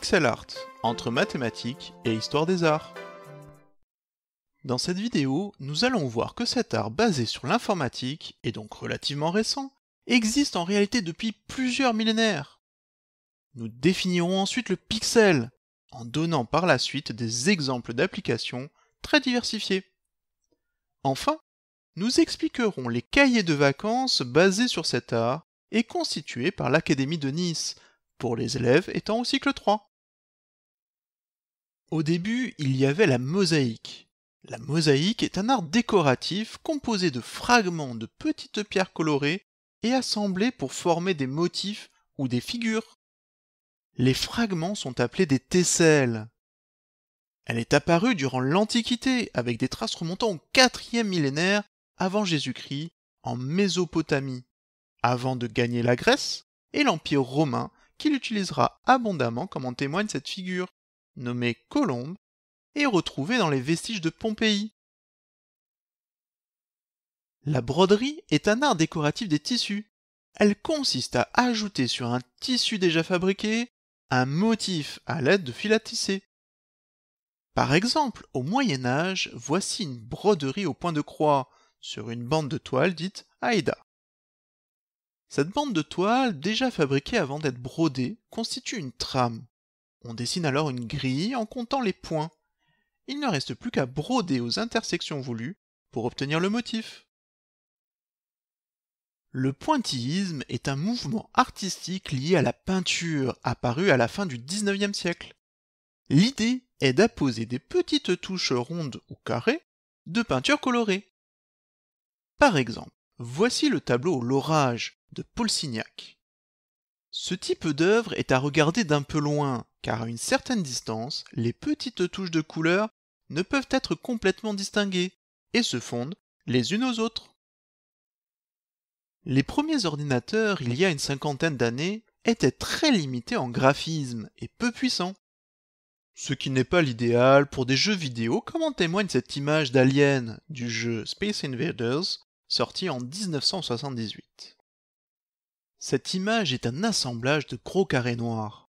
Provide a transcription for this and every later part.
Pixel art, entre mathématiques et histoire des arts. Dans cette vidéo, nous allons voir que cet art basé sur l'informatique, et donc relativement récent, existe en réalité depuis plusieurs millénaires. Nous définirons ensuite le pixel, en donnant par la suite des exemples d'applications très diversifiées. Enfin, nous expliquerons les cahiers de vacances basés sur cet art et constitués par l'Académie de Nice, pour les élèves étant au cycle 3. Au début, il y avait la mosaïque. La mosaïque est un art décoratif composé de fragments de petites pierres colorées et assemblés pour former des motifs ou des figures. Les fragments sont appelés des tesselles. Elle est apparue durant l'Antiquité avec des traces remontant au 4e millénaire avant Jésus-Christ en Mésopotamie, avant de gagner la Grèce et l'Empire romain qui l'utilisera abondamment comme en témoigne cette figure, nommée colombe, et retrouvée dans les vestiges de Pompéi. La broderie est un art décoratif des tissus. Elle consiste à ajouter sur un tissu déjà fabriqué un motif à l'aide de fil à tisser. Par exemple, au Moyen Âge, voici une broderie au point de croix sur une bande de toile dite Aïda. Cette bande de toile, déjà fabriquée avant d'être brodée, constitue une trame. On dessine alors une grille en comptant les points. Il ne reste plus qu'à broder aux intersections voulues pour obtenir le motif. Le pointillisme est un mouvement artistique lié à la peinture apparu à la fin du XIXe siècle. L'idée est d'apposer des petites touches rondes ou carrées de peinture colorée. Par exemple, voici le tableau L'Orage de Paul Signac. Ce type d'œuvre est à regarder d'un peu loin, car à une certaine distance, les petites touches de couleur ne peuvent être complètement distinguées et se fondent les unes aux autres. Les premiers ordinateurs, il y a une cinquantaine d'années, étaient très limités en graphisme et peu puissants. Ce qui n'est pas l'idéal pour des jeux vidéo comme en témoigne cette image d'Alien du jeu Space Invaders sorti en 1978. Cette image est un assemblage de gros carrés noirs.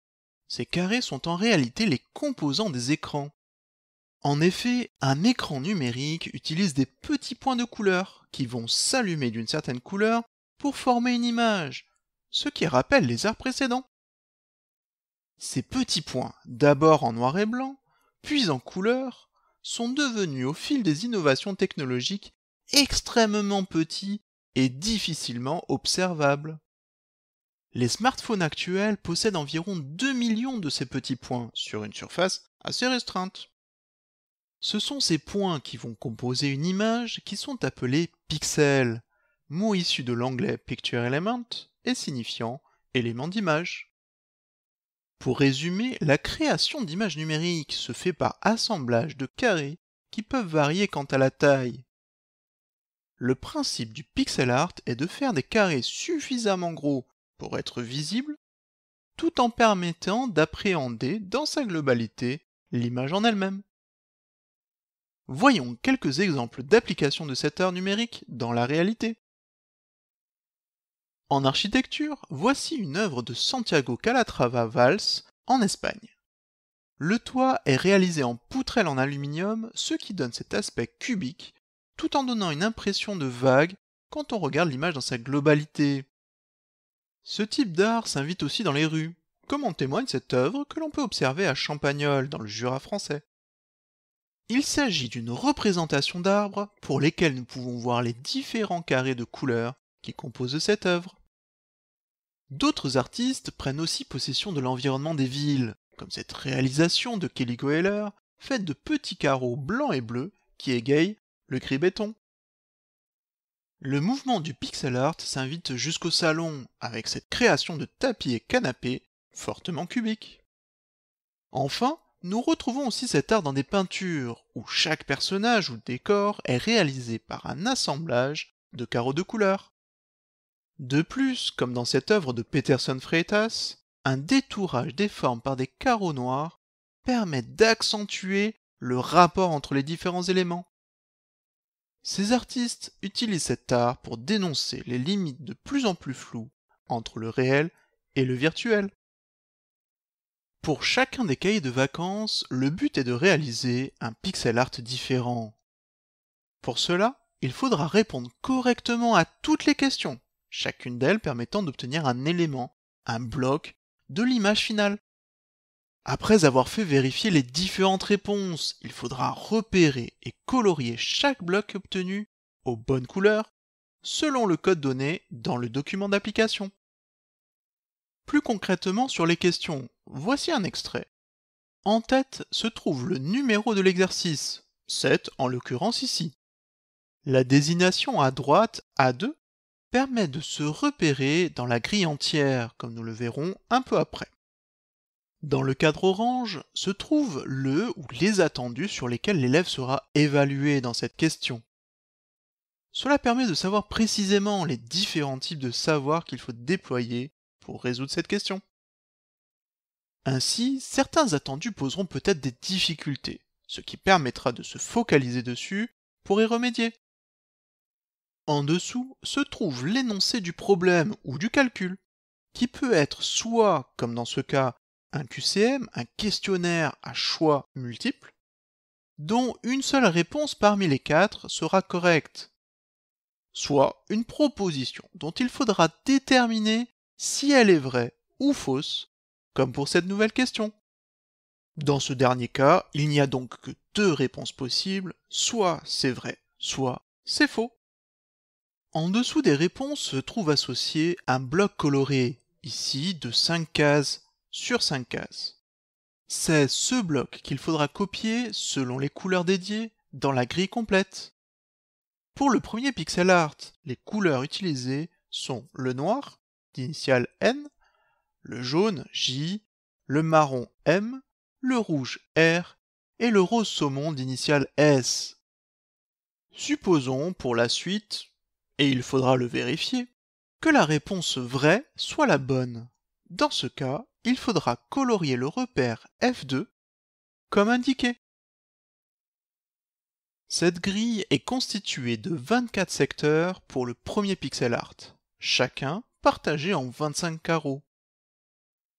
Ces carrés sont en réalité les composants des écrans. En effet, un écran numérique utilise des petits points de couleur qui vont s'allumer d'une certaine couleur pour former une image, ce qui rappelle les arts précédents. Ces petits points, d'abord en noir et blanc, puis en couleur, sont devenus au fil des innovations technologiques extrêmement petits et difficilement observables. Les smartphones actuels possèdent environ 2 millions de ces petits points sur une surface assez restreinte. Ce sont ces points qui vont composer une image qui sont appelés pixels, mot issu de l'anglais picture element et signifiant élément d'image. Pour résumer, la création d'images numériques se fait par assemblage de carrés qui peuvent varier quant à la taille. Le principe du pixel art est de faire des carrés suffisamment gros pour être visibles, tout en permettant d'appréhender dans sa globalité l'image en elle-même. Voyons quelques exemples d'application de cet art numérique dans la réalité. En architecture, voici une œuvre de Santiago Calatrava Valls en Espagne. Le toit est réalisé en poutrelle en aluminium, ce qui donne cet aspect cubique, tout en donnant une impression de vague quand on regarde l'image dans sa globalité. Ce type d'art s'invite aussi dans les rues, comme en témoigne cette œuvre que l'on peut observer à Champagnole, dans le Jura français. Il s'agit d'une représentation d'arbres pour lesquels nous pouvons voir les différents carrés de couleurs qui composent cette œuvre. D'autres artistes prennent aussi possession de l'environnement des villes, comme cette réalisation de Kelly Goeller, faite de petits carreaux blancs et bleus qui égayent le gris béton. Le mouvement du pixel art s'invite jusqu'au salon, avec cette création de tapis et canapés fortement cubiques. Enfin, nous retrouvons aussi cet art dans des peintures, où chaque personnage ou décor est réalisé par un assemblage de carreaux de couleurs. De plus, comme dans cette œuvre de Peterson Freitas, un détourage des formes par des carreaux noirs permet d'accentuer le rapport entre les différents éléments. Ces artistes utilisent cet art pour dénoncer les limites de plus en plus floues entre le réel et le virtuel. Pour chacun des cahiers de vacances, le but est de réaliser un pixel art différent. Pour cela, il faudra répondre correctement à toutes les questions, chacune d'elles permettant d'obtenir un élément, un bloc, de l'image finale. Après avoir fait vérifier les différentes réponses, il faudra repérer et colorier chaque bloc obtenu aux bonnes couleurs, selon le code donné dans le document d'application. Plus concrètement sur les questions, voici un extrait. En tête se trouve le numéro de l'exercice, 7 en l'occurrence ici. La désignation à droite, A2, permet de se repérer dans la grille entière, comme nous le verrons un peu après. Dans le cadre orange se trouve le ou les attendus sur lesquels l'élève sera évalué dans cette question. Cela permet de savoir précisément les différents types de savoirs qu'il faut déployer pour résoudre cette question. Ainsi, certains attendus poseront peut-être des difficultés, ce qui permettra de se focaliser dessus pour y remédier. En dessous se trouve l'énoncé du problème ou du calcul, qui peut être soit, comme dans ce cas, un QCM, un questionnaire à choix multiples, dont une seule réponse parmi les 4 sera correcte, soit une proposition dont il faudra déterminer si elle est vraie ou fausse, comme pour cette nouvelle question. Dans ce dernier cas, il n'y a donc que 2 réponses possibles, soit c'est vrai, soit c'est faux. En dessous des réponses se trouve associé un bloc coloré, ici de 5 cases sur 5 cases. C'est ce bloc qu'il faudra copier selon les couleurs dédiées dans la grille complète. Pour le premier pixel art, les couleurs utilisées sont le noir, d'initiale N, le jaune J, le marron M, le rouge R et le rose saumon d'initiale S. Supposons pour la suite, et il faudra le vérifier, que la réponse vraie soit la bonne. Dans ce cas, il faudra colorier le repère F2 comme indiqué. Cette grille est constituée de 24 secteurs pour le premier pixel art, chacun partagé en 25 carreaux.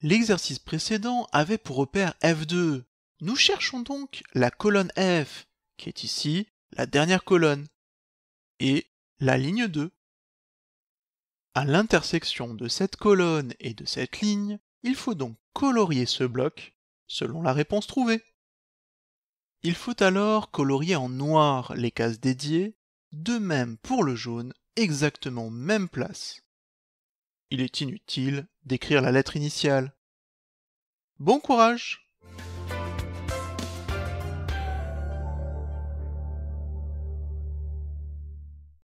L'exercice précédent avait pour repère F2. Nous cherchons donc la colonne F, qui est ici la dernière colonne, et la ligne 2. À l'intersection de cette colonne et de cette ligne, il faut donc colorier ce bloc selon la réponse trouvée. Il faut alors colorier en noir les cases dédiées, de même pour le jaune, exactement même place. Il est inutile d'écrire la lettre initiale. Bon courage!